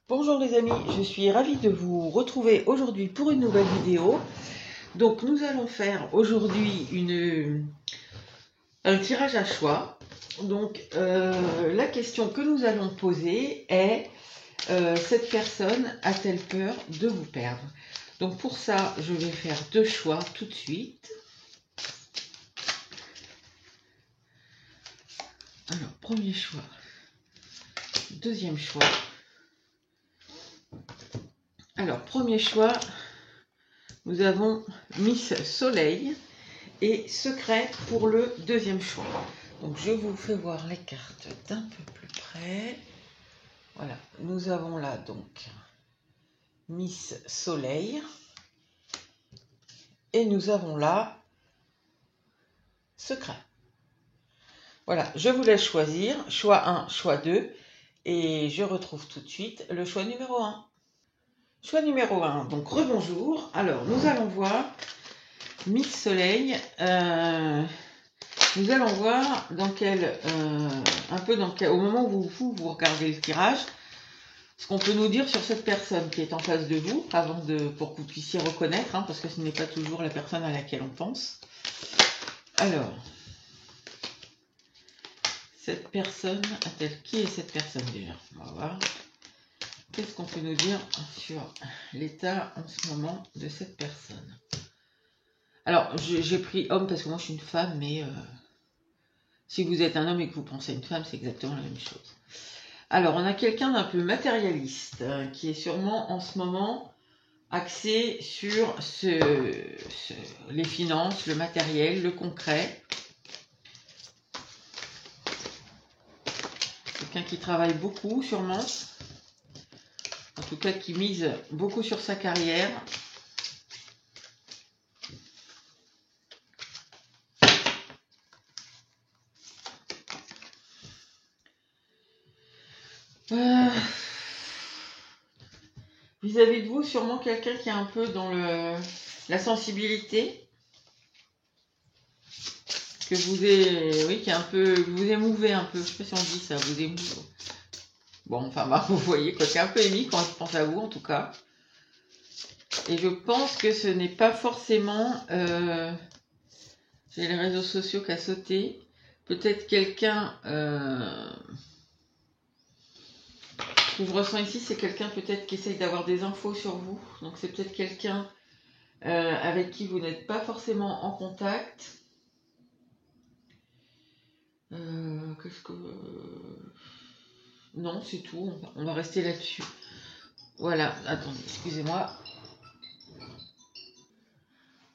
Bonjour les amis, je suis ravie de vous retrouver aujourd'hui pour une nouvelle vidéo. Donc nous allons faire aujourd'hui un tirage à choix. Donc la question que nous allons poser est cette personne a-t-elle peur de vous perdre? Donc pour ça, je vais faire deux choix tout de suite. Alors, premier choix, deuxième choix. Alors, premier choix, nous avons Miss Soleil et Secret pour le deuxième choix. Donc, je vous fais voir les cartes d'un peu plus près. Voilà, nous avons là donc Miss Soleil et nous avons là Secret. Voilà, je vous laisse choisir, choix 1, choix 2, et je retrouve tout de suite le choix numéro 1. Choix numéro 1, donc rebonjour. Alors, nous allons voir Miss Soleil. Nous allons voir dans quel, au moment où vous regardez le tirage, ce qu'on peut nous dire sur cette personne qui est en face de vous, pour que vous puissiez reconnaître, parce que ce n'est pas toujours la personne à laquelle on pense. Alors, cette personne a-t-elle... Qui est cette personne déjà? On va voir. Qu'est-ce qu'on peut nous dire sur l'état en ce moment de cette personne? Alors, j'ai pris homme parce que moi je suis une femme, mais si vous êtes un homme et que vous pensez à une femme, c'est exactement la même chose. Alors, on a quelqu'un d'un peu matérialiste qui est sûrement en ce moment axé sur les finances, le matériel, le concret. Quelqu'un qui travaille beaucoup, sûrement. En tout cas, qui mise beaucoup sur sa carrière. Vis-à-vis de vous, sûrement quelqu'un qui est un peu dans la sensibilité. Que vous est, oui, qui est un peu, vous émouvez un peu, je sais pas si on dit ça, vous émouvez. Bon, enfin, vous voyez, quoi, c'est un peu émis quand je pense à vous, en tout cas. Et je pense que ce n'est pas forcément, j'ai les réseaux sociaux qui a sauté, peut-être quelqu'un, ce que je ressens ici, c'est quelqu'un peut-être qui essaye d'avoir des infos sur vous, donc c'est peut-être quelqu'un avec qui vous n'êtes pas forcément en contact. Qu'est-ce que... Non, c'est tout. On va rester là-dessus. Voilà. Attendez, excusez-moi.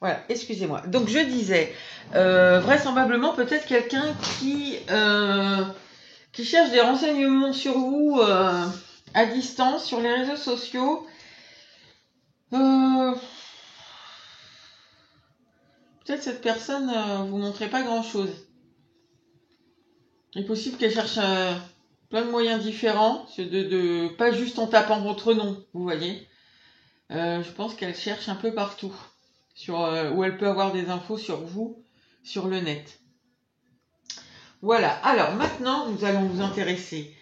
Voilà, excusez-moi. Donc, je disais, vraisemblablement, peut-être quelqu'un qui cherche des renseignements sur vous à distance, sur les réseaux sociaux. Peut-être cette personne vous montrait pas grand-chose. Il est possible qu'elle cherche... plein de moyens différents, pas juste en tapant votre nom, vous voyez. Je pense qu'elle cherche un peu partout, où elle peut avoir des infos sur vous, sur le net. Voilà, alors maintenant, nous allons nous intéresser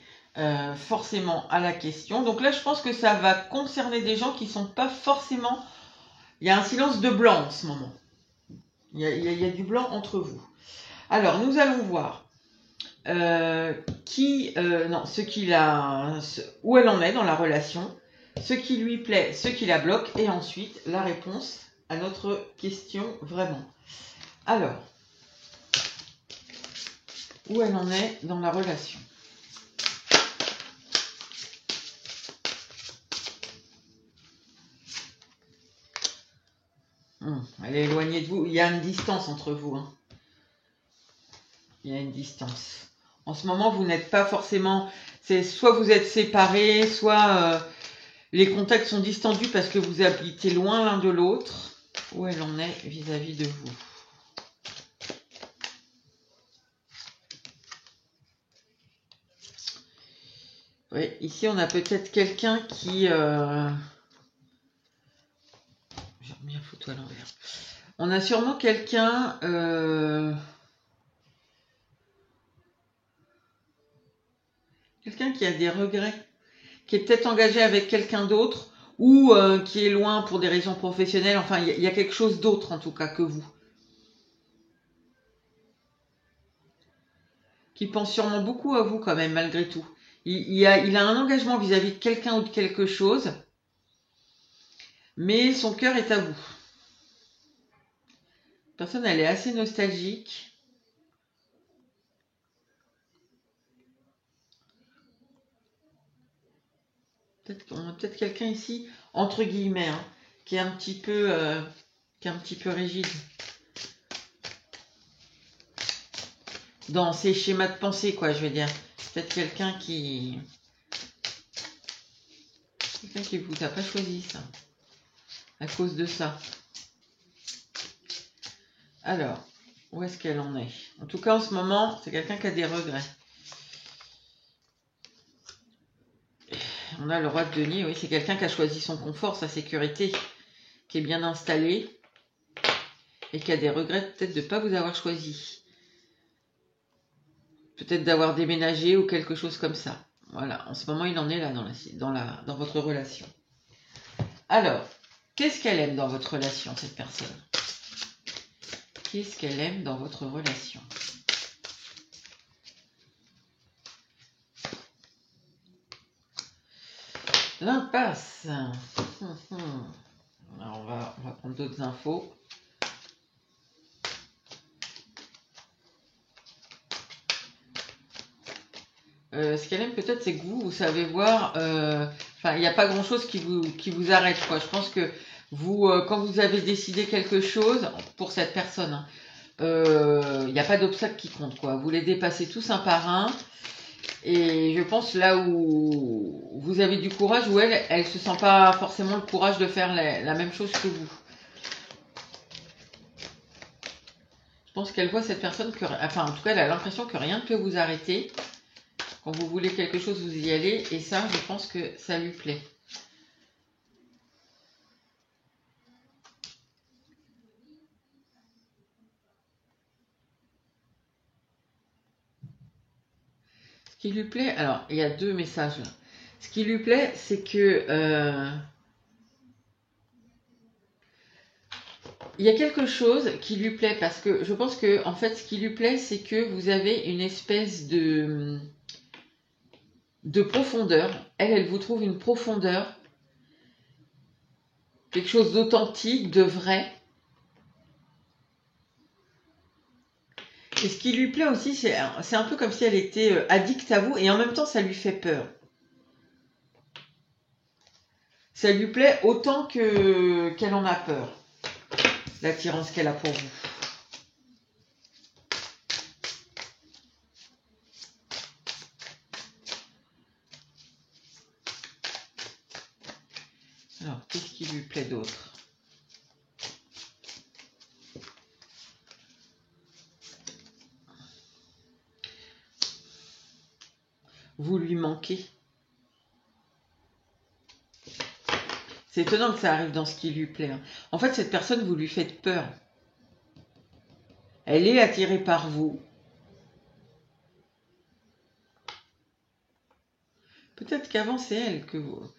forcément à la question. Donc là, je pense que ça va concerner des gens qui ne sont pas forcément... Il y a un silence de blanc en ce moment. Il y a du blanc entre vous. Alors, nous allons voir où elle en est dans la relation, ce qui lui plaît, ce qui la bloque, et ensuite la réponse à notre question vraiment. Alors, où elle en est dans la relation? Elle est éloignée de vous, il y a une distance entre vous. Il y a une distance. En ce moment, vous n'êtes pas forcément... soit vous êtes séparés, soit les contacts sont distendus parce que vous habitez loin l'un de l'autre. Où elle en est vis-à-vis de vous? Oui, ici, on a peut-être quelqu'un qui... J'ai remis la photo à l'envers. On a sûrement quelqu'un... Quelqu'un qui a des regrets, qui est peut-être engagé avec quelqu'un d'autre ou qui est loin pour des raisons professionnelles. Enfin, il y a quelque chose d'autre en tout cas que vous. Qui pense sûrement beaucoup à vous quand même, malgré tout. Il a un engagement vis-à-vis de quelqu'un ou de quelque chose, mais son cœur est à vous. La personne, elle est assez nostalgique. On a peut-être quelqu'un ici, entre guillemets, hein, qui est un petit peu rigide dans ses schémas de pensée, quoi, je veux dire. Peut-être quelqu'un qui vous a pas choisi, ça, à cause de ça. Alors, où est-ce qu'elle en est? En tout cas, en ce moment, c'est quelqu'un qui a des regrets. On a le roi de denier, oui, c'est quelqu'un qui a choisi son confort, sa sécurité, qui est bien installé et qui a des regrets peut-être de ne pas vous avoir choisi. Peut-être d'avoir déménagé ou quelque chose comme ça. Voilà, en ce moment, il en est là dans votre relation. Alors, qu'est-ce qu'elle aime dans votre relation, cette personne? Qu'est-ce qu'elle aime dans votre relation? L'impasse. Alors on va prendre d'autres infos. Ce qu'elle aime peut-être, c'est que vous savez voir. Enfin, il n'y a pas grand-chose qui vous arrête, quoi. Je pense que vous, quand vous avez décidé quelque chose pour cette personne, il n'y a pas d'obstacle qui compte, quoi. Vous les dépassez tous un par un. Et je pense là où vous avez du courage, où elle se sent pas forcément le courage de faire la même chose que vous. Je pense qu'elle voit cette personne, enfin en tout cas elle a l'impression que rien ne peut vous arrêter. Quand vous voulez quelque chose, vous y allez. Et ça, je pense que ça lui plaît. Ce qui lui plaît, alors il y a deux messages là. Ce qui lui plaît, c'est que il y a quelque chose qui lui plaît parce que je pense que en fait, ce qui lui plaît, c'est que vous avez une espèce de profondeur. Elle vous trouve une profondeur, quelque chose d'authentique, de vrai. Et ce qui lui plaît aussi, c'est un peu comme si elle était addicte à vous et en même temps, ça lui fait peur. Ça lui plaît autant qu'elle en a peur, l'attirance qu'elle a pour vous. Alors, qu'est-ce qui lui plaît d'autre? Vous lui manquez. C'est étonnant que ça arrive dans ce qui lui plaît. En fait, cette personne, vous lui faites peur. Elle est attirée par vous. Peut-être qu'avant, c'est elle que vous...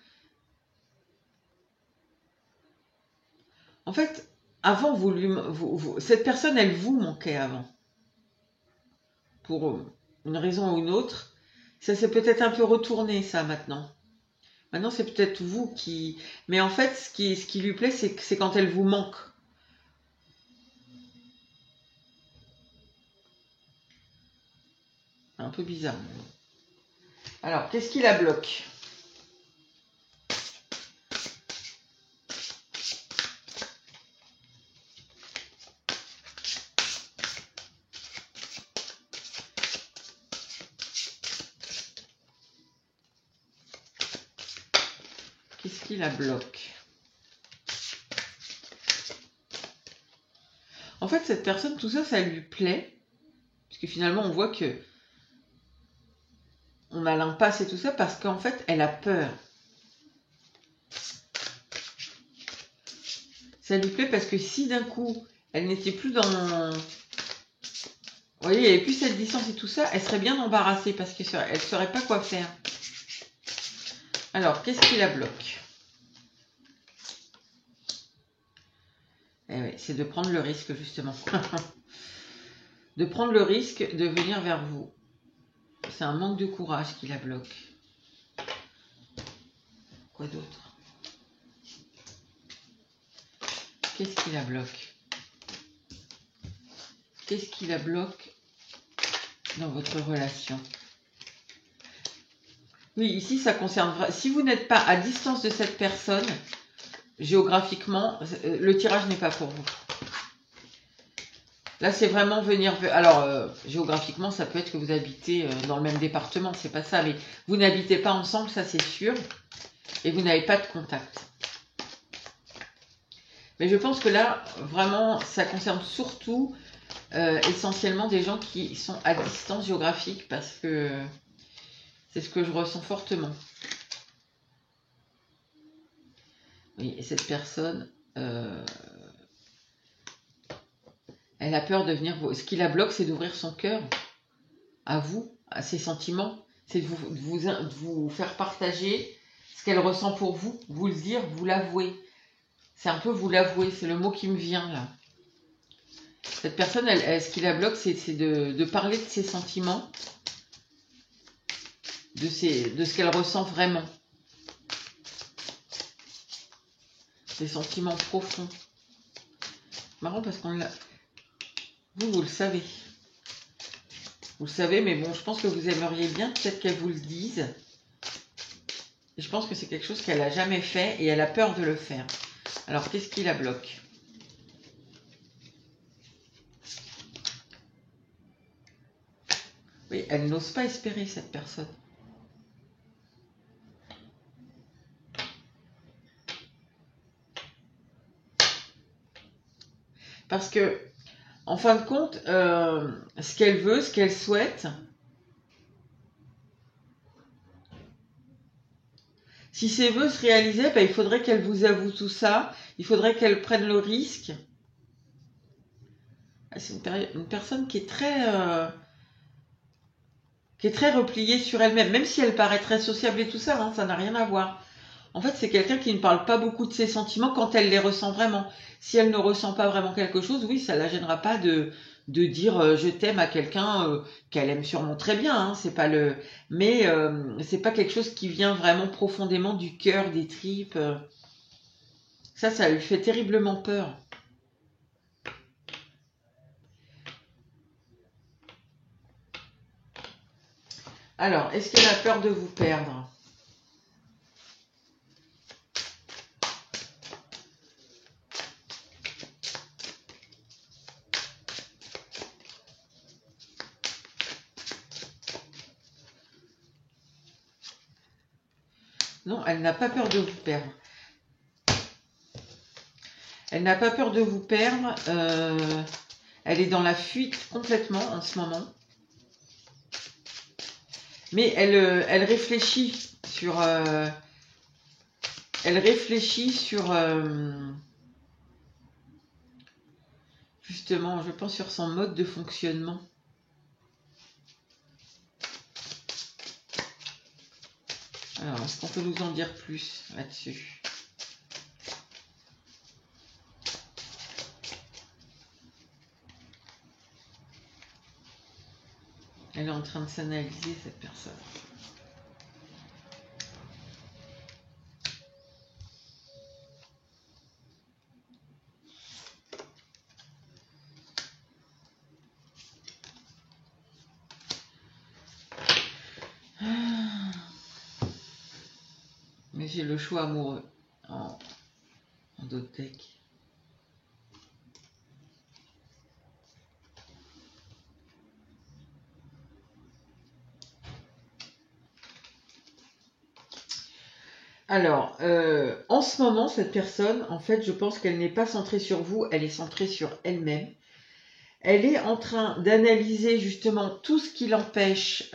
En fait, avant, cette personne, elle vous manquait avant. Pour une raison ou une autre. Ça s'est peut-être un peu retourné, ça, maintenant. Maintenant, c'est peut-être vous qui... Mais en fait, ce qui lui plaît, c'est quand elle vous manque. Un peu bizarre. Alors, qu'est-ce qui la bloque? Qu'est-ce qui la bloque? En fait, cette personne, tout ça, ça lui plaît. Parce que finalement, on voit que on a l'impasse et tout ça parce qu'en fait, elle a peur. Ça lui plaît parce que si d'un coup, elle n'était plus dans... Vous voyez, il n'y avait plus cette distance et tout ça, elle serait bien embarrassée parce qu'elle ne saurait pas quoi faire. Alors, qu'est-ce qui la bloque? Eh oui, c'est de prendre le risque, justement. De prendre le risque de venir vers vous. C'est un manque de courage qui la bloque. Quoi d'autre? Qu'est-ce qui la bloque? Qu'est-ce qui la bloque dans votre relation? Oui, ici, ça concerne... Si vous n'êtes pas à distance de cette personne, géographiquement, le tirage n'est pas pour vous. Là, c'est vraiment venir... Alors, géographiquement, ça peut être que vous habitez dans le même département, c'est pas ça, mais vous n'habitez pas ensemble, ça c'est sûr, et vous n'avez pas de contact. Mais je pense que là, vraiment, ça concerne surtout, essentiellement, des gens qui sont à distance géographique, parce que c'est ce que je ressens fortement. Oui, et cette personne... elle a peur de venir... Ce qui la bloque, c'est d'ouvrir son cœur à vous, à ses sentiments. C'est de vous faire partager ce qu'elle ressent pour vous. Vous le dire, vous l'avouer. C'est un peu vous l'avouer, c'est le mot qui me vient là. Cette personne, ce qui la bloque, c'est de parler de ses sentiments, de ce qu'elle ressent vraiment. Des sentiments profonds. Marrant parce qu'on l'a... Vous le savez. Vous le savez, mais bon, je pense que vous aimeriez bien peut-être qu'elle vous le dise. Et je pense que c'est quelque chose qu'elle n'a jamais fait et elle a peur de le faire. Alors, qu'est-ce qui la bloque? Oui, elle n'ose pas espérer, cette personne. Parce que, en fin de compte, ce qu'elle veut, ce qu'elle souhaite, si ses vœux se réalisaient, ben, il faudrait qu'elle vous avoue tout ça, il faudrait qu'elle prenne le risque. C'est une personne qui est très repliée sur elle-même, même si elle paraît très sociable et tout ça, hein, ça n'a rien à voir. En fait, c'est quelqu'un qui ne parle pas beaucoup de ses sentiments quand elle les ressent vraiment. Si elle ne ressent pas vraiment quelque chose, oui, ça la gênera pas de dire je t'aime à quelqu'un qu'elle aime sûrement très bien. Hein, c'est pas le, mais c'est pas quelque chose qui vient vraiment profondément du cœur, des tripes. Ça lui fait terriblement peur. Alors, est-ce qu'elle a peur de vous perdre? Non, elle n'a pas peur de vous perdre. Elle n'a pas peur de vous perdre. Elle est dans la fuite complètement en ce moment. Mais elle réfléchit sur... justement, je pense sur son mode de fonctionnement. Alors, est-ce qu'on peut nous en dire plus là-dessus? Elle est en train de s'analyser, cette personne. Mais j'ai le choix amoureux en dothèque. Alors, en ce moment, cette personne, en fait, je pense qu'elle n'est pas centrée sur vous, elle est centrée sur elle-même. Elle est en train d'analyser justement tout ce qui l'empêche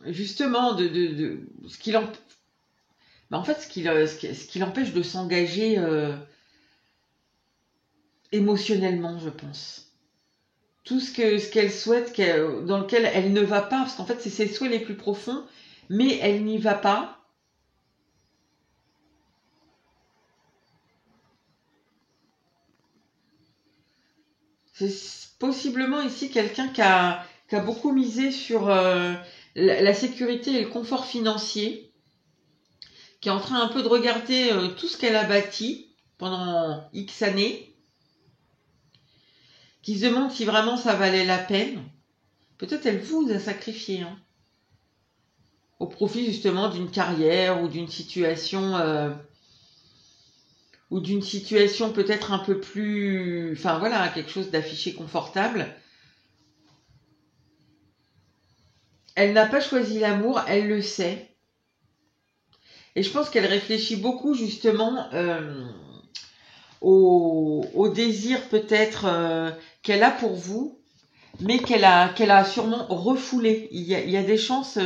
justement ce qui l'empêche, en fait, ce qui l'empêche de s'engager émotionnellement, je pense. Tout ce qu'elle souhaite, dans lequel elle ne va pas, parce qu'en fait, c'est ses souhaits les plus profonds mais elle n'y va pas. C'est possiblement ici quelqu'un qui a beaucoup misé sur la sécurité et le confort financier, qui est en train un peu de regarder tout ce qu'elle a bâti pendant X années, qui se demande si vraiment ça valait la peine. Peut-être elle vous a sacrifié, hein, au profit justement d'une carrière ou d'une situation peut-être un peu plus... Enfin voilà, quelque chose d'affiché confortable. Elle n'a pas choisi l'amour, elle le sait. Et je pense qu'elle réfléchit beaucoup justement au désir peut-être qu'elle a pour vous, mais qu'elle a sûrement refoulé. Il y a des chances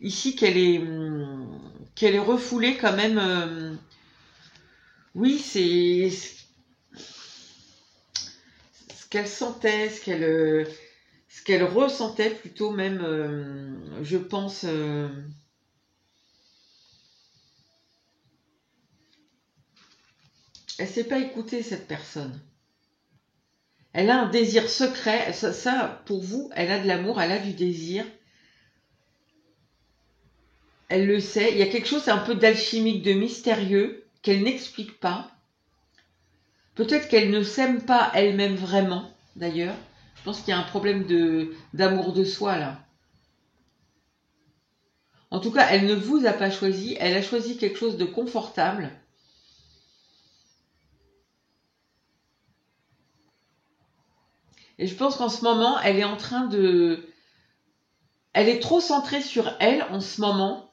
ici qu'elle est refoulée quand même. Oui, c'est ce qu'elle sentait, ce qu'elle ressentait plutôt même, je pense. Elle s'est pas écoutée, cette personne. Elle a un désir secret. Ça, pour vous, elle a de l'amour, elle a du désir. Elle le sait. Il y a quelque chose un peu d'alchimique, de mystérieux, qu'elle n'explique pas. Peut-être qu'elle ne s'aime pas elle-même vraiment, d'ailleurs. Je pense qu'il y a un problème d'amour de soi, là. En tout cas, elle ne vous a pas choisi. Elle a choisi quelque chose de confortable. Et je pense qu'en ce moment, elle est en train de... Elle est trop centrée sur elle en ce moment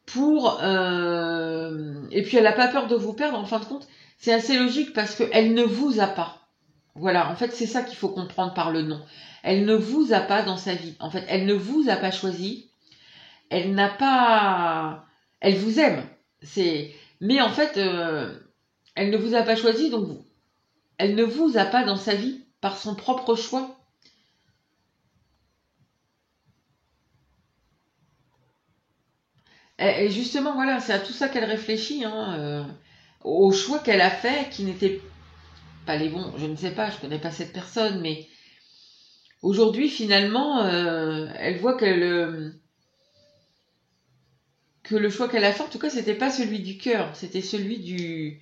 pour... Et puis elle n'a pas peur de vous perdre. En fin de compte, c'est assez logique parce qu'elle ne vous a pas. Voilà, en fait, c'est ça qu'il faut comprendre par le nom. Elle ne vous a pas dans sa vie. En fait, elle ne vous a pas choisi. Elle n'a pas... Elle vous aime. Mais en fait, elle ne vous a pas choisi, donc elle ne vous a pas dans sa vie par son propre choix. Et justement, voilà, c'est à tout ça qu'elle réfléchit, hein, aux choix qu'elle a fait, qui n'étaient pas les bons. Je ne sais pas, je connais pas cette personne, mais aujourd'hui, finalement, elle voit que le choix qu'elle a fait, en tout cas, c'était pas celui du cœur, c'était celui du...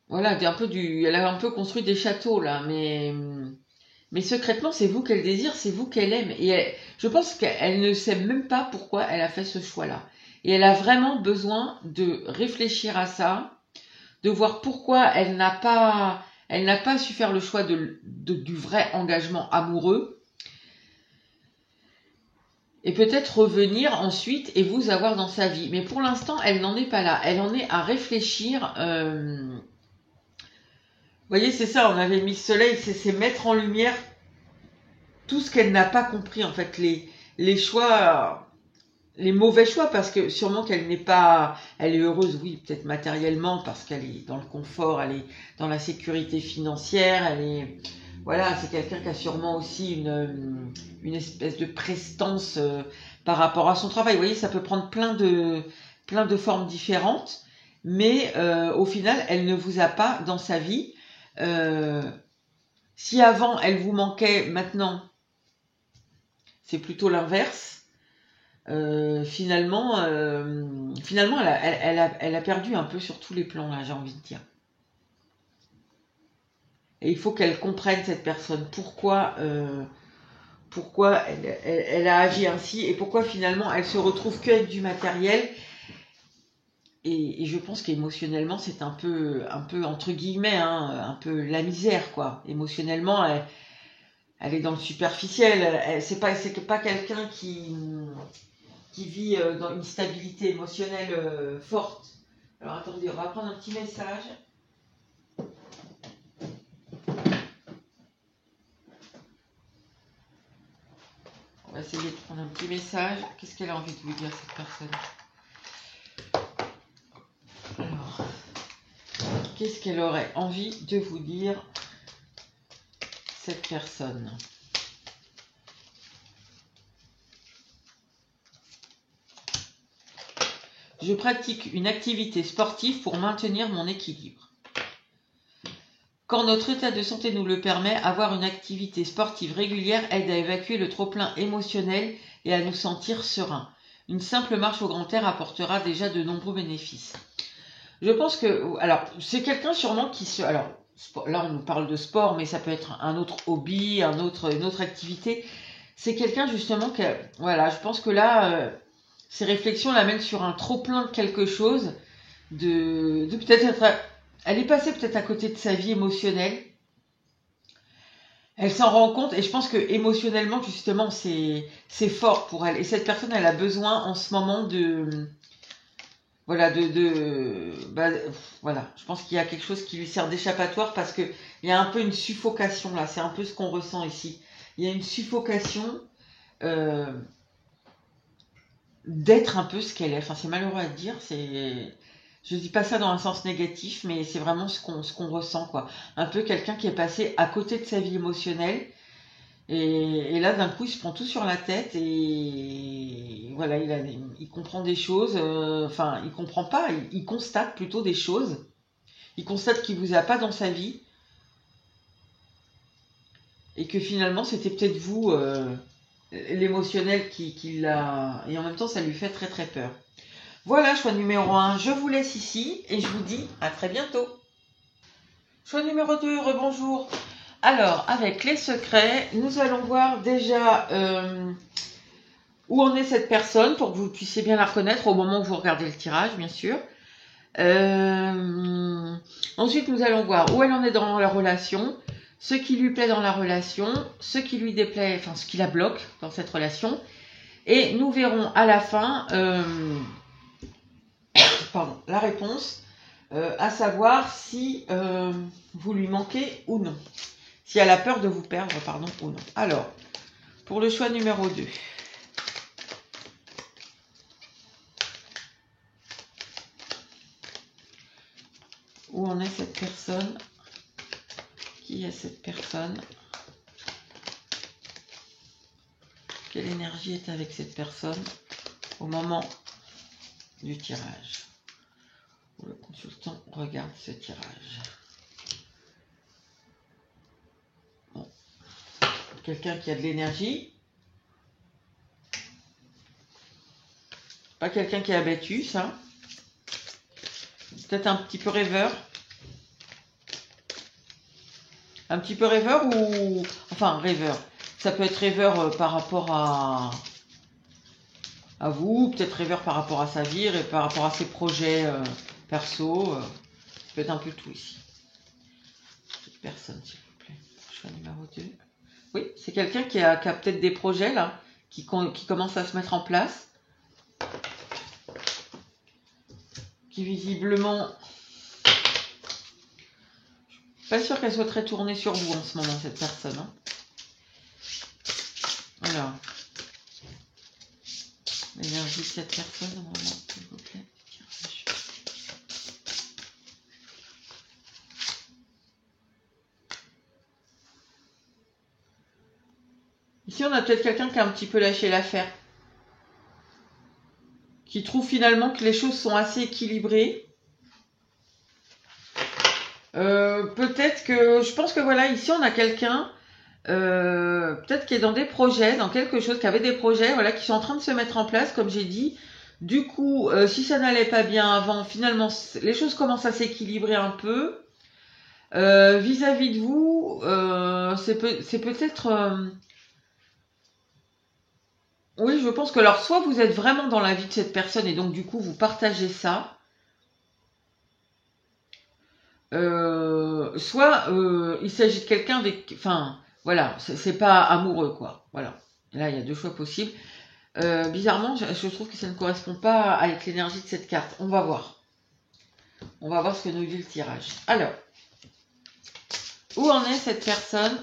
Voilà, elle a un peu construit des châteaux, là, mais secrètement, c'est vous qu'elle désire, c'est vous qu'elle aime. Et je pense qu'elle ne sait même pas pourquoi elle a fait ce choix-là. Et elle a vraiment besoin de réfléchir à ça, de voir pourquoi elle n'a pas su faire le choix du vrai engagement amoureux. Et peut-être revenir ensuite et vous avoir dans sa vie. Mais pour l'instant, elle n'en est pas là. Elle en est à réfléchir. Vous voyez, c'est ça, on avait mis le soleil, c'est mettre en lumière tout ce qu'elle n'a pas compris, en fait, les choix, les mauvais choix, parce que sûrement qu'elle n'est pas, elle est heureuse, oui, peut-être matériellement, parce qu'elle est dans le confort, elle est dans la sécurité financière, voilà, c'est quelqu'un qui a sûrement aussi une espèce de prestance par rapport à son travail. Vous voyez, ça peut prendre plein de formes différentes, mais au final, elle ne vous a pas dans sa vie. Si avant, elle vous manquait, maintenant, c'est plutôt l'inverse. Finalement, elle a perdu un peu sur tous les plans, là, j'ai envie de dire. Et il faut qu'elle comprenne, cette personne, pourquoi elle a agi ainsi et pourquoi finalement elle se retrouve qu'avec du matériel. Et je pense qu'émotionnellement, c'est un peu entre guillemets, hein, un peu la misère, quoi. Émotionnellement, elle est dans le superficiel. C'est pas quelqu'un qui vit dans une stabilité émotionnelle forte. Alors attendez, on va prendre un petit message. On va essayer de prendre un petit message. Qu'est-ce qu'elle a envie de vous dire, cette personne? Alors, qu'est-ce qu'elle aurait envie de vous dire, cette personne? Je pratique une activité sportive pour maintenir mon équilibre. Quand notre état de santé nous le permet, avoir une activité sportive régulière aide à évacuer le trop-plein émotionnel et à nous sentir sereins. Une simple marche au grand air apportera déjà de nombreux bénéfices. Je pense que, alors, c'est quelqu'un sûrement qui se, alors, là on nous parle de sport, mais ça peut être un autre hobby, une autre activité. C'est quelqu'un justement que, voilà, je pense que là, ces réflexions l'amènent sur un trop-plein de quelque chose, de peut-être être, elle est passée peut-être à côté de sa vie émotionnelle. Elle s'en rend compte et je pense que émotionnellement justement c'est fort pour elle. Et cette personne elle a besoin en ce moment de voilà voilà. Je pense qu'il y a quelque chose qui lui sert d'échappatoire parce que il y a un peu une suffocation là. C'est un peu ce qu'on ressent ici. Il y a une suffocation d'être un peu ce qu'elle est. Enfin c'est malheureux à dire. Je dis pas ça dans un sens négatif, mais c'est vraiment ce qu'on ressent, quoi. Un peu quelqu'un qui est passé à côté de sa vie émotionnelle, et là, d'un coup, il se prend tout sur la tête, et voilà, il comprend des choses, enfin, il comprend pas, il constate plutôt des choses. Il constate qu'il vous a pas dans sa vie, et que finalement, c'était peut-être vous, l'émotionnel qui l'a... Et en même temps, ça lui fait très très peur. Voilà, choix numéro 1, je vous laisse ici et je vous dis à très bientôt. Choix numéro 2, rebonjour. Alors, avec les secrets, nous allons voir déjà où en est cette personne pour que vous puissiez bien la reconnaître au moment où vous regardez le tirage, bien sûr. Ensuite, nous allons voir où elle en est dans la relation, ce qui lui plaît dans la relation, ce qui lui déplaît, enfin ce qui la bloque dans cette relation. Et nous verrons à la fin... pardon, la réponse, à savoir si vous lui manquez ou non. Si elle a peur de vous perdre, pardon, ou non. Alors, pour le choix numéro 2. Où en est cette personne? Qui est cette personne? Quelle énergie est avec cette personne au moment du tirage? Le consultant regarde ce tirage. Bon. Quelqu'un qui a de l'énergie. Pas quelqu'un qui est abattu, ça. Peut-être un petit peu rêveur. Un petit peu rêveur ou... Enfin, rêveur. Ça peut être rêveur par rapport à vous, peut-être rêveur par rapport à sa vie, et par rapport à ses projets perso. Ça peut être un peu tout ici. Cette personne, s'il vous plaît. Choix numéro 2. Oui, c'est quelqu'un qui a peut-être des projets là, qui commencent à se mettre en place. Qui visiblement... Je suis pas sûre qu'elle soit très tournée sur vous en ce moment, cette personne. Hein. Alors... L'énergie de cette personne au moment, s'il vous plaît. Ici, on a peut-être quelqu'un qui a un petit peu lâché l'affaire. Qui trouve finalement que les choses sont assez équilibrées. Peut-être que... Je pense que voilà, ici, on a quelqu'un... peut-être qui est dans des projets, dans quelque chose, qui avait des projets, voilà, qui sont en train de se mettre en place, comme j'ai dit. Du coup, si ça n'allait pas bien avant, finalement, les choses commencent à s'équilibrer un peu. Vis-à-vis de vous, c'est peut-être... oui, je pense que alors, soit vous êtes vraiment dans la vie de cette personne et donc du coup, vous partagez ça. Soit il s'agit de quelqu'un avec... Enfin... Voilà, c'est pas amoureux, quoi. Voilà. Là, il y a deux choix possibles. Bizarrement, je trouve que ça ne correspond pas avec l'énergie de cette carte. On va voir. On va voir ce que nous dit le tirage. Alors, où en est cette personne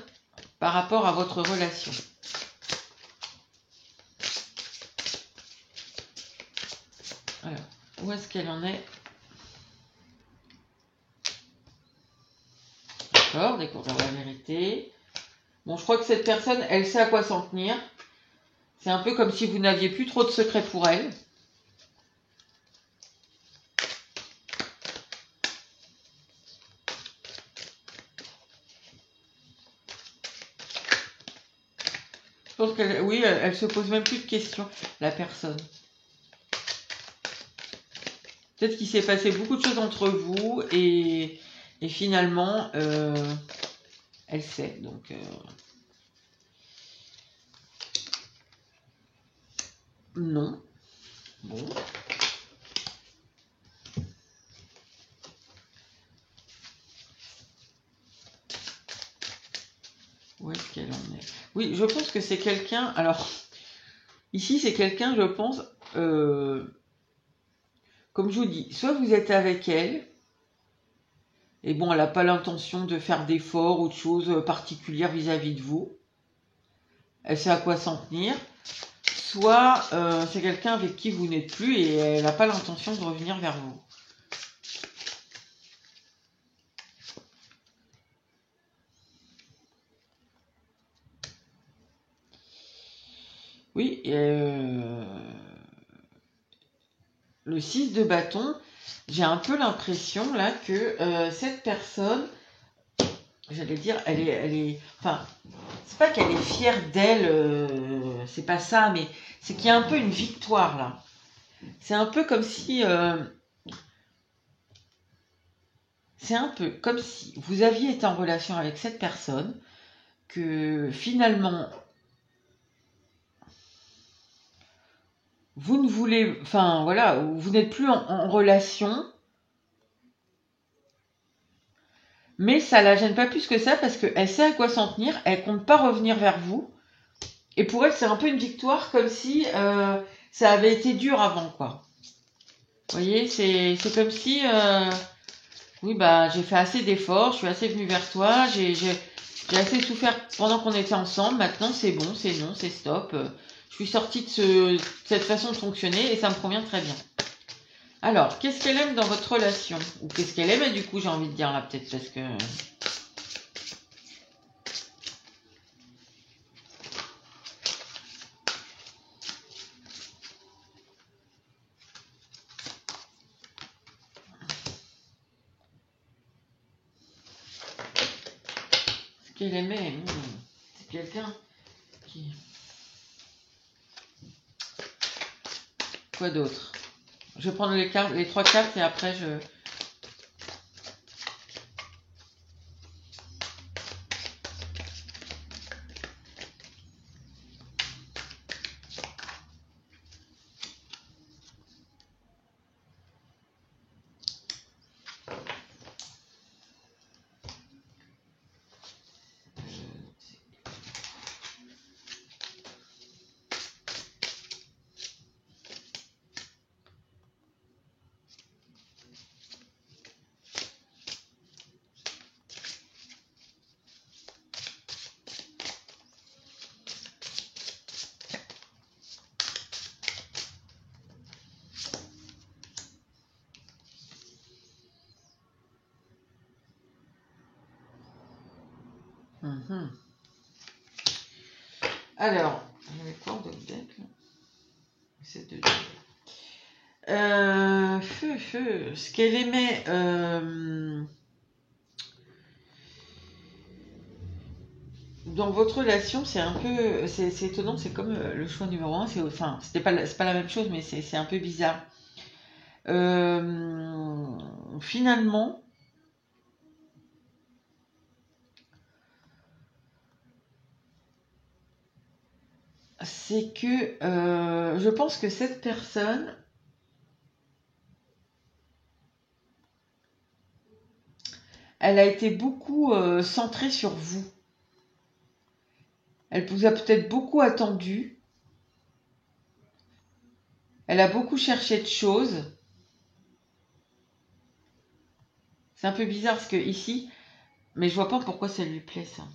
par rapport à votre relation? Alors, où est-ce qu'elle en est? D'accord, découvrir la vérité. Bon, je crois que cette personne, elle sait à quoi s'en tenir. C'est un peu comme si vous n'aviez plus trop de secrets pour elle. Je pense qu'elle, oui, elle se pose même plus de questions, la personne. Peut-être qu'il s'est passé beaucoup de choses entre vous et finalement, elle sait. Donc, non. Bon. Où est-ce qu'elle en est? Oui, je pense que c'est quelqu'un. Alors, ici, c'est quelqu'un, je pense, comme je vous dis, soit vous êtes avec elle, et bon, elle n'a pas l'intention de faire d'efforts ou de choses particulières vis-à-vis de vous. Elle sait à quoi s'en tenir. Soit c'est quelqu'un avec qui vous n'êtes plus et elle n'a pas l'intention de revenir vers vous. Oui, le 6 de bâton, j'ai un peu l'impression là que cette personne, j'allais dire, enfin, c'est pas qu'elle est fière d'elle, c'est pas ça, mais c'est qu'il y a un peu une victoire là. C'est un peu comme si, vous aviez été en relation avec cette personne, que finalement vous ne voulez, enfin voilà, vous n'êtes plus en relation, mais ça la gêne pas plus que ça parce qu'elle sait à quoi s'en tenir, elle compte pas revenir vers vous. Et pour elle, c'est un peu une victoire, comme si ça avait été dur avant, quoi. Vous voyez, c'est comme si, oui, bah, j'ai fait assez d'efforts, je suis assez venue vers toi, j'ai assez souffert pendant qu'on était ensemble, maintenant c'est bon, c'est non, c'est stop. Je suis sortie de cette façon de fonctionner et ça me convient très bien. Alors, qu'est-ce qu'elle aime dans votre relation? Ou qu'est-ce qu'elle aimait du coup, j'ai envie de dire là, peut-être, parce que... Ce qu'elle aimait, c'est quelqu'un qui... Quoi d'autre? Je vais prendre les trois cartes et après je... Alors, j'avais quoi en deck là? C'est deux. Ce qu'elle aimait, dans votre relation, c'est un peu, c'est étonnant, c'est comme le choix numéro un, enfin, c'est pas la même chose, mais c'est un peu bizarre. Finalement, c'est que je pense que cette personne, elle a été beaucoup centrée sur vous. Elle vous a peut-être beaucoup attendu. Elle a beaucoup cherché de choses. C'est un peu bizarre parce que ici, mais je vois pas pourquoi ça lui plaît ça,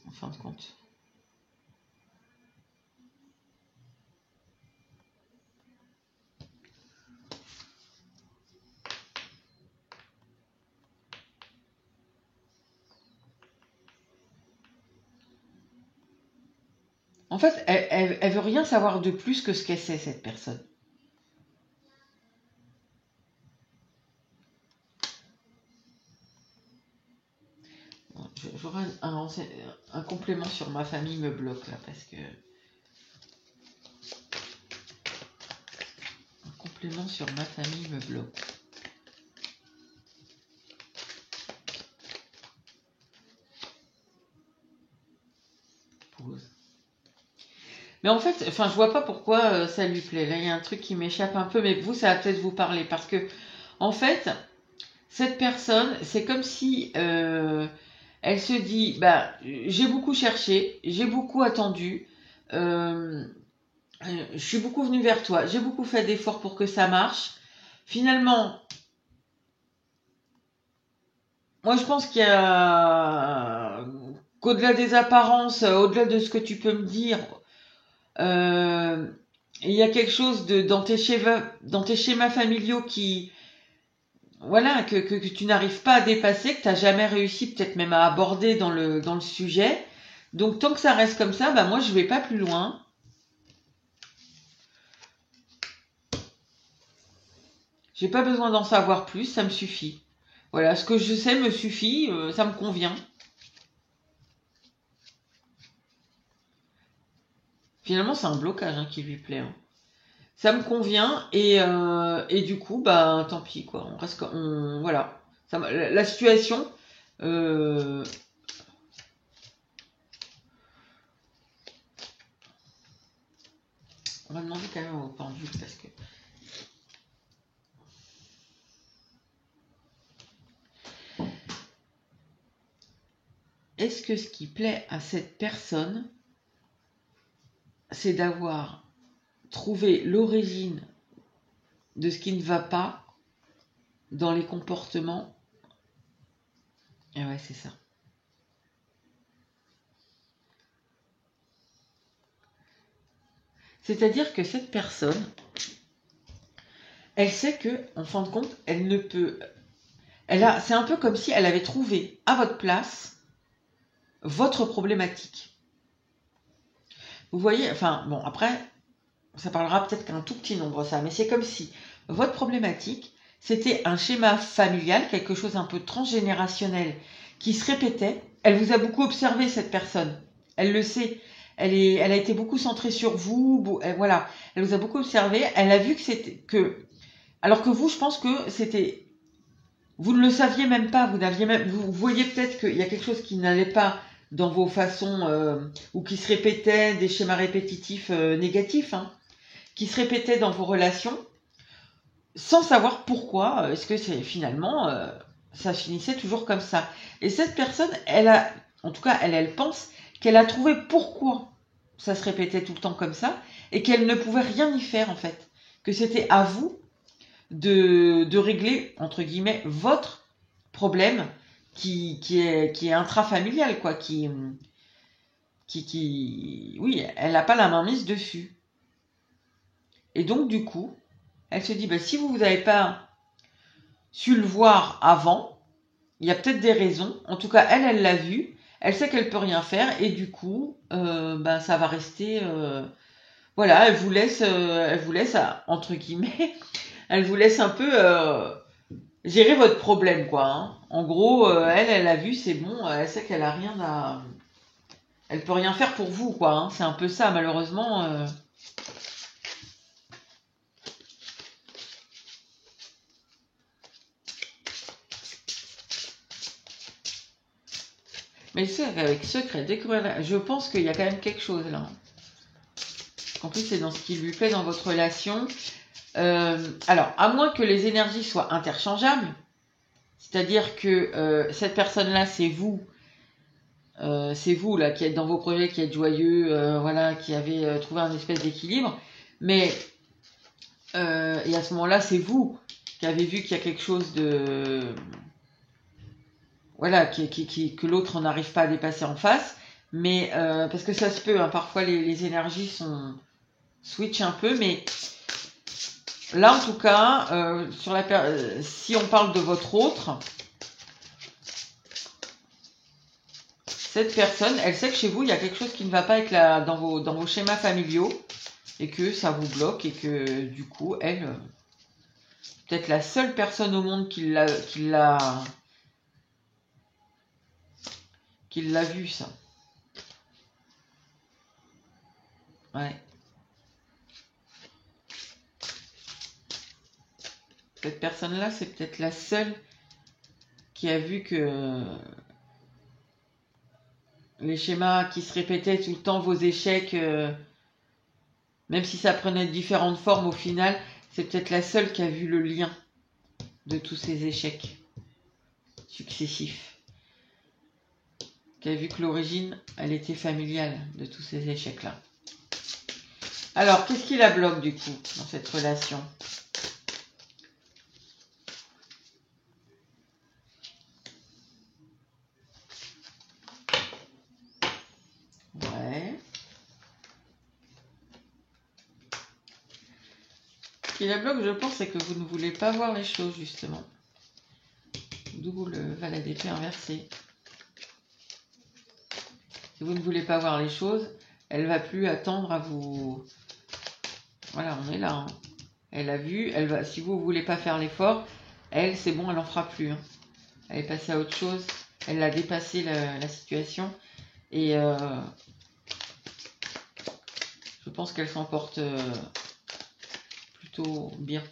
en fin de compte. En fait, elle veut rien savoir de plus que ce qu'elle sait, cette personne. j'aurai un complément sur ma famille me bloque là, parce que... Un complément sur ma famille me bloque. Pause. Mais en fait, enfin, je vois pas pourquoi ça lui plaît. Là, il y a un truc qui m'échappe un peu, mais vous, ça va peut-être vous parler. Parce que, en fait, cette personne, c'est comme si elle se dit, bah, j'ai beaucoup cherché, j'ai beaucoup attendu, je suis beaucoup venue vers toi, j'ai beaucoup fait d'efforts pour que ça marche. Finalement, moi, je pense qu'il y a qu'au-delà des apparences, au-delà de ce que tu peux me dire, il y a quelque chose dans tes schémas familiaux qui, voilà, que tu n'arrives pas à dépasser, que tu n'as jamais réussi peut-être même à aborder dans le sujet. Donc tant que ça reste comme ça, bah moi je vais pas plus loin. J'ai pas besoin d'en savoir plus, ça me suffit. Voilà, ce que je sais me suffit, ça me convient. Finalement, c'est un blocage qui lui plaît. Ça me convient et du coup, bah tant pis quoi. On reste, voilà. La situation. On va demander quand même au pendule parce que. Est-ce que ce qui plaît à cette personne, c'est d'avoir trouvé l'origine de ce qui ne va pas dans les comportements? Et ouais, c'est ça. C'est-à-dire que cette personne, elle sait que, en fin de compte, elle ne peut. C'est un peu comme si elle avait trouvé à votre place votre problématique. Vous voyez, enfin, bon, après, ça parlera peut-être qu'un tout petit nombre, ça, mais c'est comme si votre problématique, c'était un schéma familial, quelque chose un peu transgénérationnel qui se répétait. Elle vous a beaucoup observé, cette personne. Elle le sait. Elle a été beaucoup centrée sur vous. Voilà. Elle vous a beaucoup observé. Elle a vu que c'était que. Alors que vous, je pense que c'était. Vous ne le saviez même pas. Vous voyez peut-être qu'il y a quelque chose qui n'allait pas dans vos façons ou qui se répétait, des schémas répétitifs négatifs, qui se répétaient dans vos relations, sans savoir pourquoi. Est-ce que c'est finalement ça finissait toujours comme ça? Et cette personne, en tout cas, elle pense qu'elle a trouvé pourquoi ça se répétait tout le temps comme ça et qu'elle ne pouvait rien y faire en fait. Que c'était à vous de régler entre guillemets votre problème qui est intrafamilial quoi, oui, elle n'a pas la main mise dessus. Et donc du coup, elle se dit, bah, si vous n'avez pas su le voir avant, il y a peut-être des raisons. En tout cas, elle l'a vu. Elle sait qu'elle peut rien faire. Et du coup, bah, ça va rester... voilà, elle vous laisse, entre guillemets, elle vous laisse un peu gérer votre problème, quoi. En gros, elle a vu, c'est bon, elle sait qu'elle a rien à... Elle peut rien faire pour vous, quoi. C'est un peu ça, malheureusement... Mais c'est avec secret, découvrir. Je pense qu'il y a quand même quelque chose là. En plus, c'est dans ce qui lui plaît dans votre relation. Alors, à moins que les énergies soient interchangeables, c'est-à-dire que cette personne-là, c'est vous là qui êtes dans vos projets, qui êtes joyeux, voilà, qui avez trouvé un espèce d'équilibre. Mais et à ce moment-là, c'est vous qui avez vu qu'il y a quelque chose de voilà, que l'autre n'arrive pas à dépasser en face, mais parce que ça se peut, parfois les énergies switch un peu, mais là en tout cas, si on parle de votre autre, cette personne, elle sait que chez vous il y a quelque chose qui ne va pas avec dans vos schémas familiaux et que ça vous bloque et que du coup elle, peut-être la seule personne au monde qui l'a qu'il l'a vu, ça. Ouais. Cette personne-là, c'est peut-être la seule qui a vu que les schémas qui se répétaient tout le temps, vos échecs, même si ça prenait différentes formes au final, c'est peut-être la seule qui a vu le lien de tous ces échecs successifs. Qui a vu que l'origine, elle était familiale de tous ces échecs-là. Alors, qu'est-ce qui la bloque du coup dans cette relation ? Ouais. Ce qui la bloque, je pense, c'est que vous ne voulez pas voir les choses, justement. D'où le valet d'épée inversé. Si vous ne voulez pas voir les choses, elle va plus attendre à vous... Voilà, on est là. Hein. Elle a vu, elle va. Si vous ne voulez pas faire l'effort, elle, c'est bon, elle n'en fera plus. Hein. Elle est passée à autre chose. Elle a dépassé la situation. Et je pense qu'elle s'en porte plutôt bien.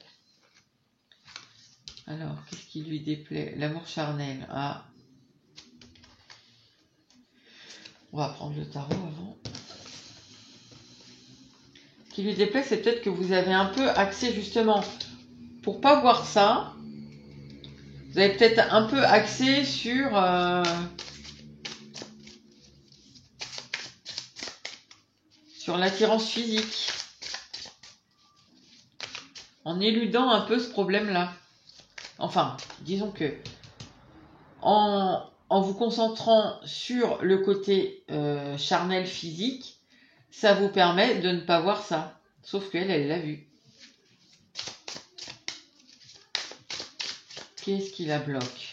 Alors, qu'est-ce qui lui déplaît? L'amour charnel. Ah. On va prendre le tarot avant. Ce qui lui déplaît, c'est peut-être que vous avez un peu axé justement, pour pas voir ça, vous avez peut-être un peu axé sur l'attirance physique, en éludant un peu ce problème-là. Enfin, disons que en vous concentrant sur le côté charnel physique, ça vous permet de ne pas voir ça. Sauf qu'elle, elle l'a vu. Qu'est-ce qui la bloque?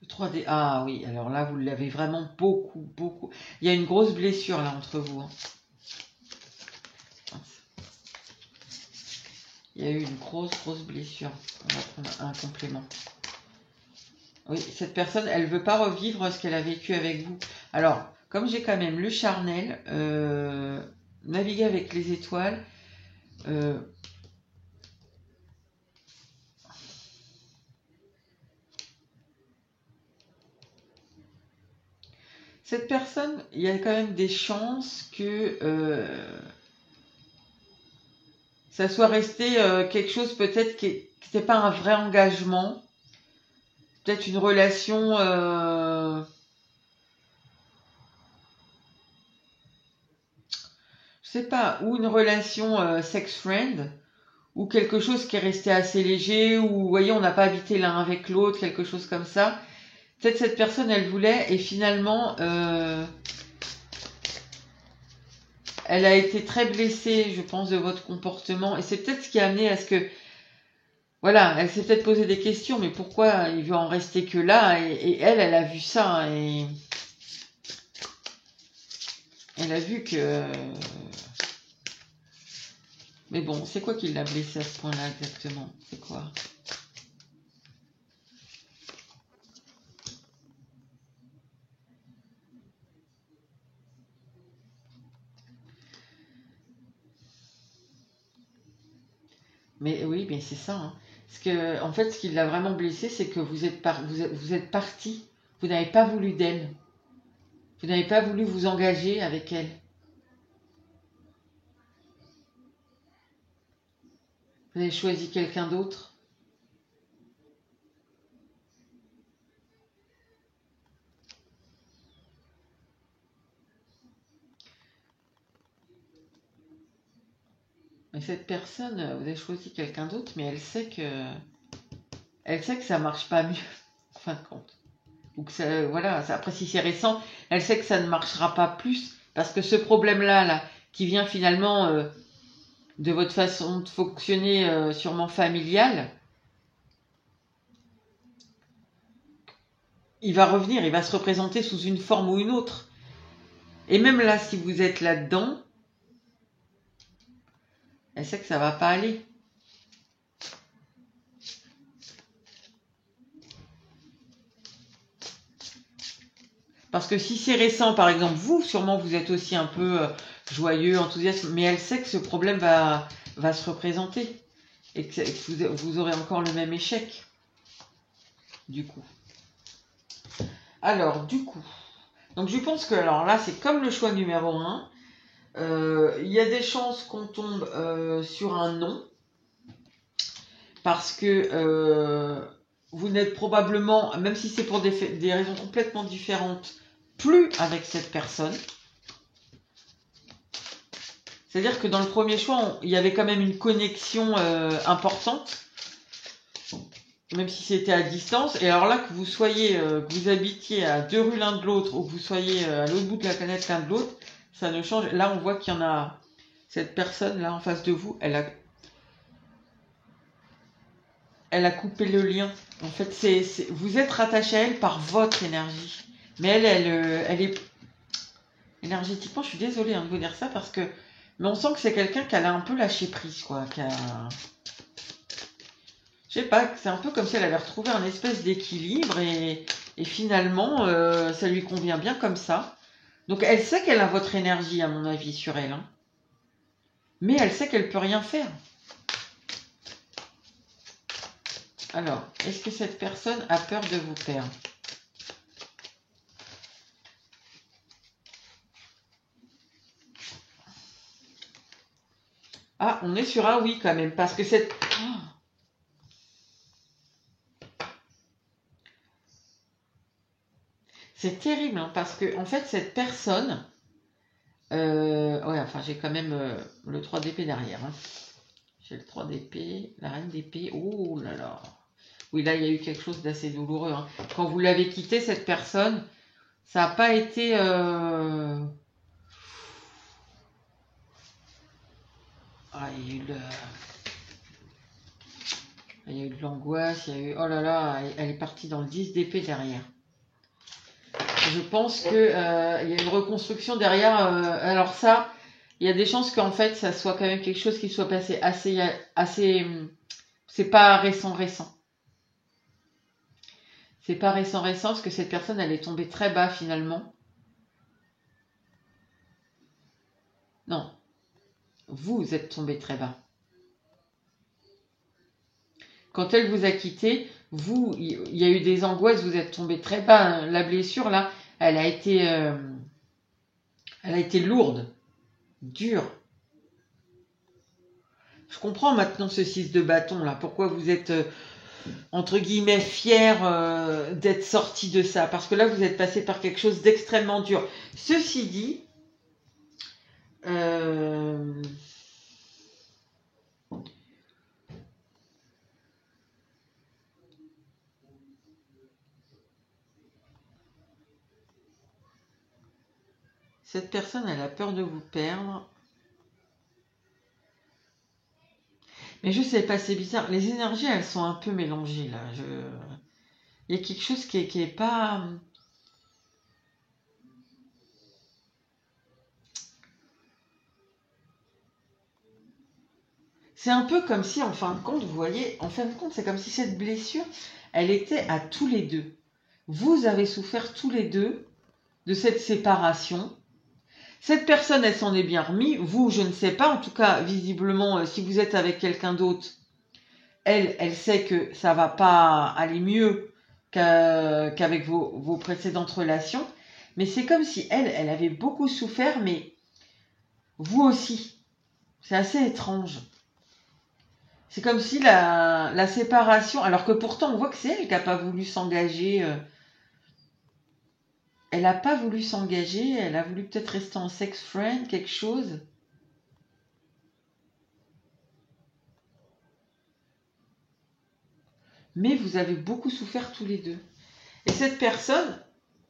Le 3D. Ah oui, alors là, vous l'avez vraiment beaucoup. Il y a une grosse blessure là entre vous. Hein. Il y a eu une grosse blessure. On va prendre un complément. Oui, cette personne, elle veut pas revivre ce qu'elle a vécu avec vous. Alors, comme j'ai quand même le charnel, naviguer avec les étoiles, cette personne, il y a quand même des chances que ça soit resté quelque chose peut-être qui n'était pas un vrai engagement. Peut-être une relation... je sais pas, ou une relation sex-friend, ou quelque chose qui est resté assez léger, ou vous voyez, on n'a pas habité l'un avec l'autre, quelque chose comme ça. Peut-être cette personne, elle voulait, et finalement, elle a été très blessée, je pense, de votre comportement, et c'est peut-être ce qui a amené à ce que, voilà, elle s'est peut-être posé des questions, mais pourquoi il veut en rester que là, et elle a vu ça, et elle a vu que... Mais bon, c'est quoi qui l'a blessée à ce point-là exactement? C'est quoi? Mais oui, mais c'est ça. Hein. Parce que, en fait, ce qui l'a vraiment blessée, c'est que vous êtes parti. Vous n'avez pas voulu d'elle. Vous n'avez pas voulu vous engager avec elle. Vous avez choisi quelqu'un d'autre. Mais cette personne, vous avez choisi quelqu'un d'autre, mais elle sait que ça marche pas mieux, en fin de compte. Ou que ça, voilà, après si c'est récent, elle sait que ça ne marchera pas plus, parce que ce problème-là, là, qui vient finalement de votre façon de fonctionner sûrement familiale, il va revenir, il va se représenter sous une forme ou une autre. Et même là, si vous êtes là-dedans, elle sait que ça va pas aller. Parce que si c'est récent, par exemple, vous, sûrement vous êtes aussi un peu joyeux, enthousiaste, mais elle sait que ce problème va se représenter et que vous aurez encore le même échec, du coup. Alors, du coup, donc je pense que, alors là, c'est comme le choix numéro 1. Il y a des chances qu'on tombe sur un non, parce que vous n'êtes probablement, même si c'est pour des raisons complètement différentes, plus avec cette personne. C'est-à-dire que dans le premier choix, il y avait quand même une connexion importante, même si c'était à distance. Et alors là, que vous soyez, que vous habitiez à 2 rues l'un de l'autre, ou que vous soyez à l'autre bout de la planète l'un de l'autre, ça ne change. Là, on voit qu'il y en a cette personne là en face de vous, elle a coupé le lien. En fait, vous êtes rattaché à elle par votre énergie. Mais elle est énergétiquement, je suis désolée de vous dire ça parce que, mais on sent que c'est quelqu'un qui a un peu lâché prise, quoi. Je sais pas, c'est un peu comme si elle avait retrouvé un espèce d'équilibre et finalement, ça lui convient bien comme ça. Donc elle sait qu'elle a votre énergie, à mon avis, sur elle. Hein. Mais elle sait qu'elle peut rien faire. Alors, est-ce que cette personne a peur de vous perdre? Ah, on est sur un oui quand même, parce que cette... C'est terrible, hein, parce que en fait, cette personne... ouais, enfin, j'ai quand même le 3 d'épée derrière. Hein. J'ai le 3 d'épée, la reine d'épée. Oh là là. Oui, là, il y a eu quelque chose d'assez douloureux. Hein. Quand vous l'avez quitté, cette personne, ça n'a pas été... Ah, il y a eu de l'angoisse, il y a eu... Oh là là, elle est partie dans le 10 d'épée derrière. Je pense qu'il y a une reconstruction derrière. Alors ça, il y a des chances qu'en fait, ça soit quand même quelque chose qui soit passé assez. C'est pas récent. C'est pas récent parce que cette personne, elle est tombée très bas finalement. Non, vous êtes tombé très bas. Quand elle vous a quitté, vous, il y a eu des angoisses, vous êtes tombé très bas. La blessure là, elle a été lourde, dure. Je comprends maintenant ce 6 de bâton là. Pourquoi vous êtes entre guillemets fier d'être sorti de ça, parce que là vous êtes passé par quelque chose d'extrêmement dur. Ceci dit, cette personne elle a peur de vous perdre, mais je sais pas, c'est bizarre, les énergies elles sont un peu mélangées là. Il y a quelque chose qui est pas... C'est un peu comme si, en fin de compte, vous voyez, en fin de compte, c'est comme si cette blessure, elle était à tous les deux. Vous avez souffert tous les deux de cette séparation. Cette personne, elle s'en est bien remise. Vous, je ne sais pas. En tout cas, visiblement, si vous êtes avec quelqu'un d'autre, elle sait que ça va pas aller mieux qu'avec vos précédentes relations. Mais c'est comme si elle avait beaucoup souffert, mais vous aussi. C'est assez étrange. C'est comme si la séparation, alors que pourtant on voit que c'est elle qui n'a pas voulu s'engager. Elle n'a pas voulu s'engager, elle a voulu peut-être rester en sex friend, quelque chose. Mais vous avez beaucoup souffert tous les deux. Et cette personne,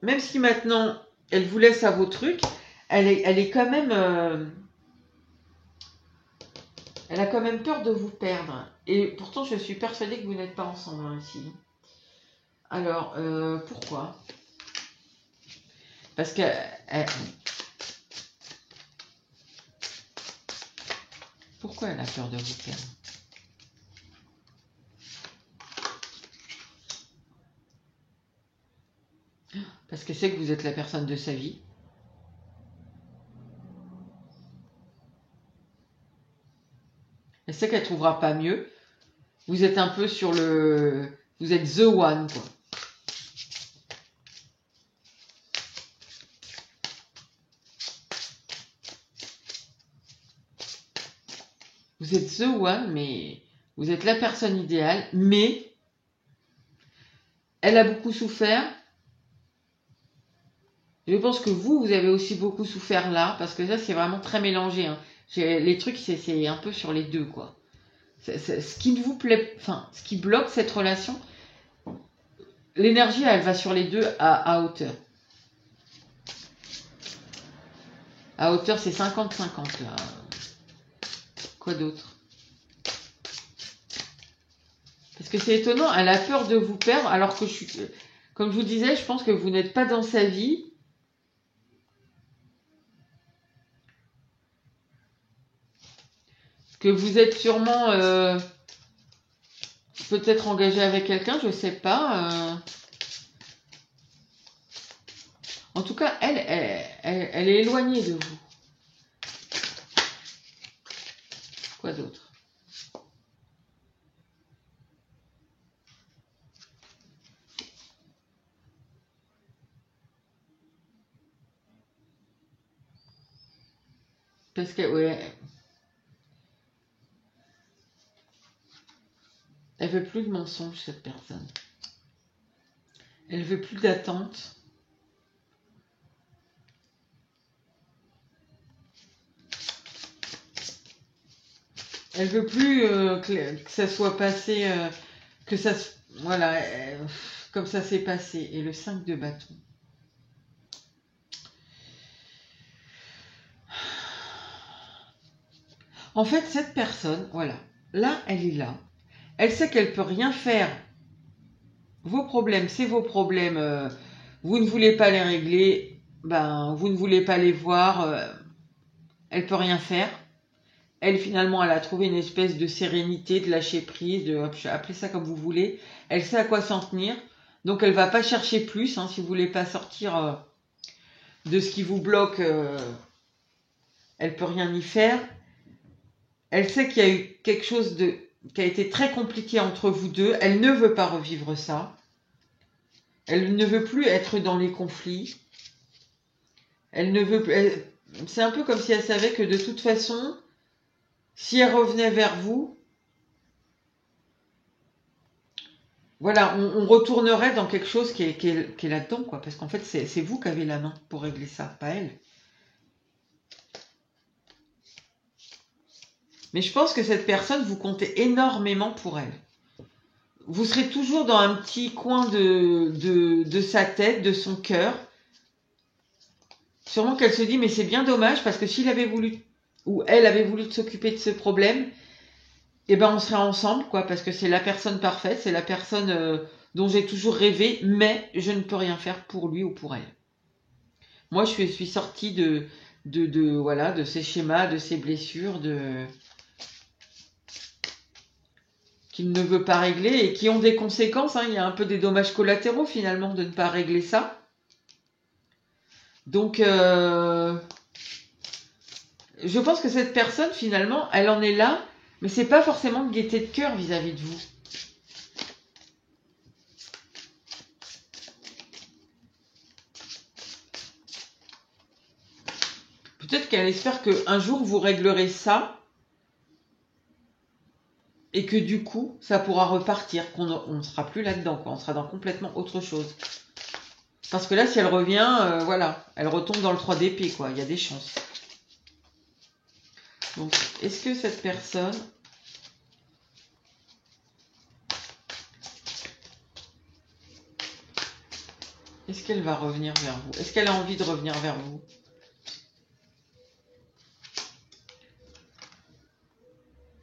même si maintenant elle vous laisse à vos trucs, elle est quand même... elle a quand même peur de vous perdre. Et pourtant, je suis persuadée que vous n'êtes pas ensemble hein, ici. Alors, pourquoi? Parce que... pourquoi elle a peur de vous perdre? Parce qu'elle sait que vous êtes la personne de sa vie. Elle sait qu'elle trouvera pas mieux. Vous êtes un peu sur le... Vous êtes the one, quoi. Vous êtes the one, mais vous êtes la personne idéale, mais elle a beaucoup souffert. Je pense que vous avez aussi beaucoup souffert là, parce que ça, c'est vraiment très mélangé. Hein. Les trucs, c'est un peu sur les deux, quoi. Ce qui ne vous plaît, enfin, ce qui bloque cette relation, l'énergie, elle va sur les deux à hauteur. À hauteur, c'est 50-50, là. Quoi d'autre? Parce que c'est étonnant, elle a peur de vous perdre, alors que comme je vous disais, je pense que vous n'êtes pas dans sa vie. Que vous êtes sûrement peut-être engagé avec quelqu'un, je sais pas. En tout cas, elle est éloignée de vous. Quoi d'autre? Parce que, ouais, elle veut plus de mensonges, cette personne. Elle veut plus d'attente. Elle veut plus que ça soit passé, que ça, voilà, comme ça s'est passé. Et le 5 de bâton. En fait, cette personne, voilà, là, elle est là. Elle sait qu'elle peut rien faire. Vos problèmes, c'est vos problèmes. Vous ne voulez pas les régler, ben, vous ne voulez pas les voir. Elle peut rien faire. Elle, finalement, elle a trouvé une espèce de sérénité, de lâcher prise, appelez ça comme vous voulez. Elle sait à quoi s'en tenir. Donc, elle va pas chercher plus. Hein, si vous voulez pas sortir de ce qui vous bloque, elle peut rien y faire. Elle sait qu'il y a eu quelque chose qui a été très compliqué entre vous deux. Elle ne veut pas revivre ça. Elle ne veut plus être dans les conflits. Elle ne veut plus... C'est un peu comme si elle savait que de toute façon, si elle revenait vers vous, voilà, on retournerait dans quelque chose qui est là-dedans, quoi. Parce qu'en fait, c'est vous qui avez la main pour régler ça, pas elle. Mais je pense que cette personne, vous comptez énormément pour elle. Vous serez toujours dans un petit coin de sa tête, de son cœur. Sûrement qu'elle se dit, mais c'est bien dommage, parce que s'il avait voulu, ou elle avait voulu s'occuper de ce problème, eh ben on serait ensemble, quoi, parce que c'est la personne parfaite, c'est la personne dont j'ai toujours rêvé, mais je ne peux rien faire pour lui ou pour elle. Moi, je suis sortie voilà, de ces schémas, de ces blessures, qu'il ne veut pas régler et qui ont des conséquences. Hein. Il y a un peu des dommages collatéraux finalement de ne pas régler ça. Donc, je pense que cette personne finalement, elle en est là, mais c'est pas forcément de gaieté de cœur vis-à-vis de vous. Peut-être qu'elle espère qu'un jour vous réglerez ça. Et que du coup, ça pourra repartir, qu'on ne sera plus là-dedans, quoi. On sera dans complètement autre chose. Parce que là, si elle revient, voilà, elle retombe dans le 3 d'épée, quoi. Il y a des chances. Donc, est-ce que cette personne... Est-ce qu'elle va revenir vers vous? Est-ce qu'elle a envie de revenir vers vous?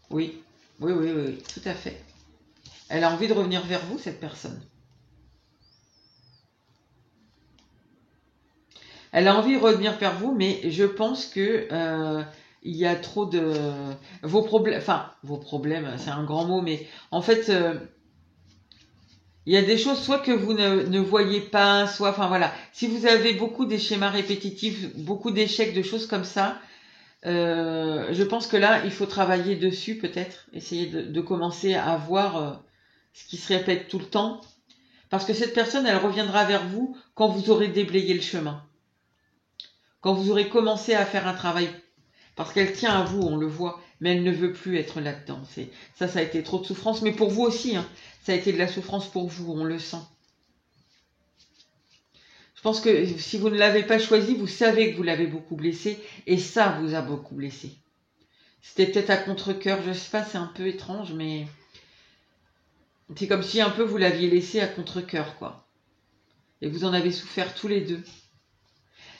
Oui. Oui, oui, oui, oui, tout à fait. Elle a envie de revenir vers vous, cette personne. Elle a envie de revenir vers vous, mais je pense que il y a trop de... Vos problèmes, c'est un grand mot, mais en fait, Il y a des choses soit que vous ne voyez pas, soit, enfin voilà. Si vous avez beaucoup des schémas répétitifs, beaucoup d'échecs, de choses comme ça, je pense que là, il faut travailler dessus peut-être, essayer de commencer à voir ce qui se répète tout le temps. Parce que cette personne, elle reviendra vers vous quand vous aurez déblayé le chemin. Quand vous aurez commencé à faire un travail. Parce qu'elle tient à vous, on le voit, mais elle ne veut plus être là-dedans. Ça a été trop de souffrance, mais pour vous aussi, hein, ça a été de la souffrance pour vous, on le sent. Je pense que si vous ne l'avez pas choisi, vous savez que vous l'avez beaucoup blessé, et ça vous a beaucoup blessé. C'était peut-être à contre-cœur, je sais pas, c'est un peu étrange, mais c'est comme si un peu vous l'aviez laissé à contre-cœur, quoi. Et vous en avez souffert tous les deux.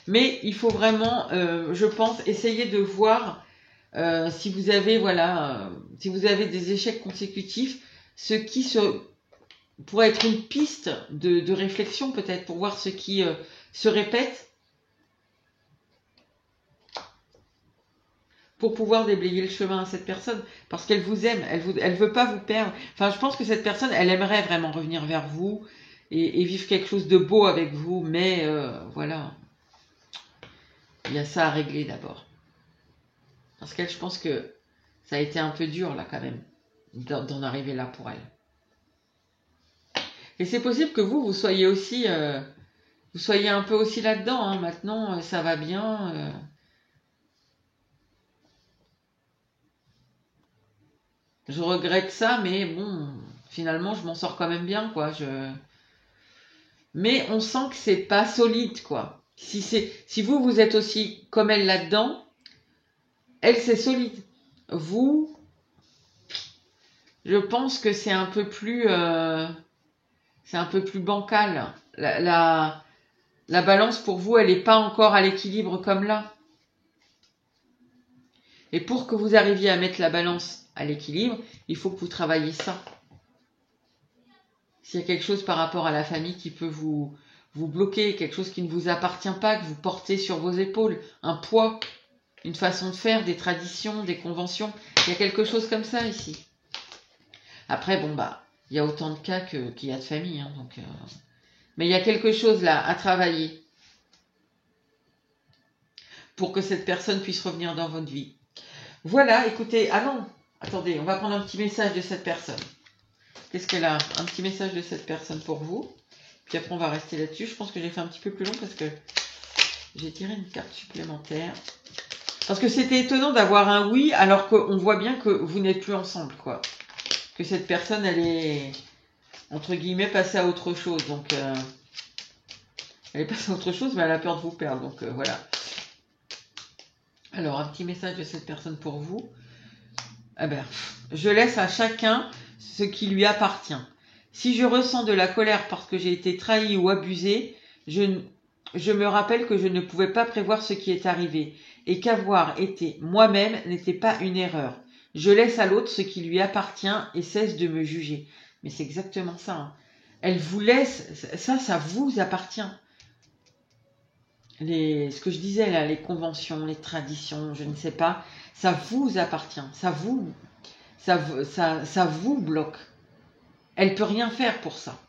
Mais il faut vraiment, je pense, essayer de voir si vous avez, voilà, si vous avez des échecs consécutifs, ce qui pourrait être une piste de réflexion peut-être pour voir ce qui se répète, pour pouvoir déblayer le chemin à cette personne, parce qu'elle vous aime, elle veut pas vous perdre. Enfin, je pense que cette personne, elle aimerait vraiment revenir vers vous et vivre quelque chose de beau avec vous, mais voilà, il y a ça à régler d'abord. Parce qu'elle, je pense que ça a été un peu dur là quand même, d'en arriver là pour elle. Et c'est possible que vous soyez aussi, vous soyez un peu aussi là-dedans, hein. Maintenant ça va bien. Je regrette ça, mais bon, finalement, je m'en sors quand même bien, quoi. Mais on sent que c'est pas solide, quoi. Si vous êtes aussi comme elle là-dedans, elle, c'est solide. Vous, je pense que c'est un peu plus bancal. La balance pour vous, elle n'est pas encore à l'équilibre comme là. Et pour que vous arriviez à mettre la balance à l'équilibre, il faut que vous travailliez ça. S'il y a quelque chose par rapport à la famille qui peut vous bloquer, quelque chose qui ne vous appartient pas, que vous portez sur vos épaules, un poids, une façon de faire, des traditions, des conventions, il y a quelque chose comme ça ici. Après, bon, bah, il y a autant de cas qu'il y a de familles, hein, donc, mais il y a quelque chose là à travailler pour que cette personne puisse revenir dans votre vie. Voilà, écoutez, ah non, attendez, on va prendre un petit message de cette personne. Qu'est-ce qu'elle a? Un petit message de cette personne pour vous. Puis après, on va rester là-dessus. Je pense que j'ai fait un petit peu plus long parce que j'ai tiré une carte supplémentaire. Parce que c'était étonnant d'avoir un oui alors qu'on voit bien que vous n'êtes plus ensemble, quoi. Que cette personne, elle est, entre guillemets, passée à autre chose. Donc, elle est passée à autre chose, mais elle a peur de vous perdre. Donc, voilà. Alors, un petit message de cette personne pour vous. Eh ben, je laisse à chacun ce qui lui appartient. Si je ressens de la colère parce que j'ai été trahi ou abusé, je me rappelle que je ne pouvais pas prévoir ce qui est arrivé et qu'avoir été moi-même n'était pas une erreur. Je laisse à l'autre ce qui lui appartient et cesse de me juger. Mais c'est exactement ça. Hein. Elle vous laisse, ça vous appartient. Ce que je disais là, les conventions, les traditions, je ne sais pas, ça vous appartient, ça vous bloque. Elle peut rien faire pour ça.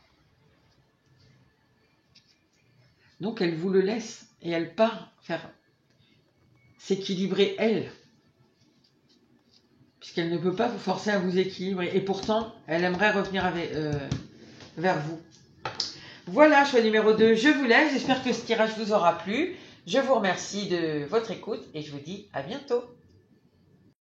Donc elle vous le laisse et elle part faire s'équilibrer elle. Puisqu'elle ne peut pas vous forcer à vous équilibrer. Et pourtant, elle aimerait revenir vers vous. Voilà, choix numéro 2, je vous laisse. J'espère que ce tirage vous aura plu. Je vous remercie de votre écoute et je vous dis à bientôt.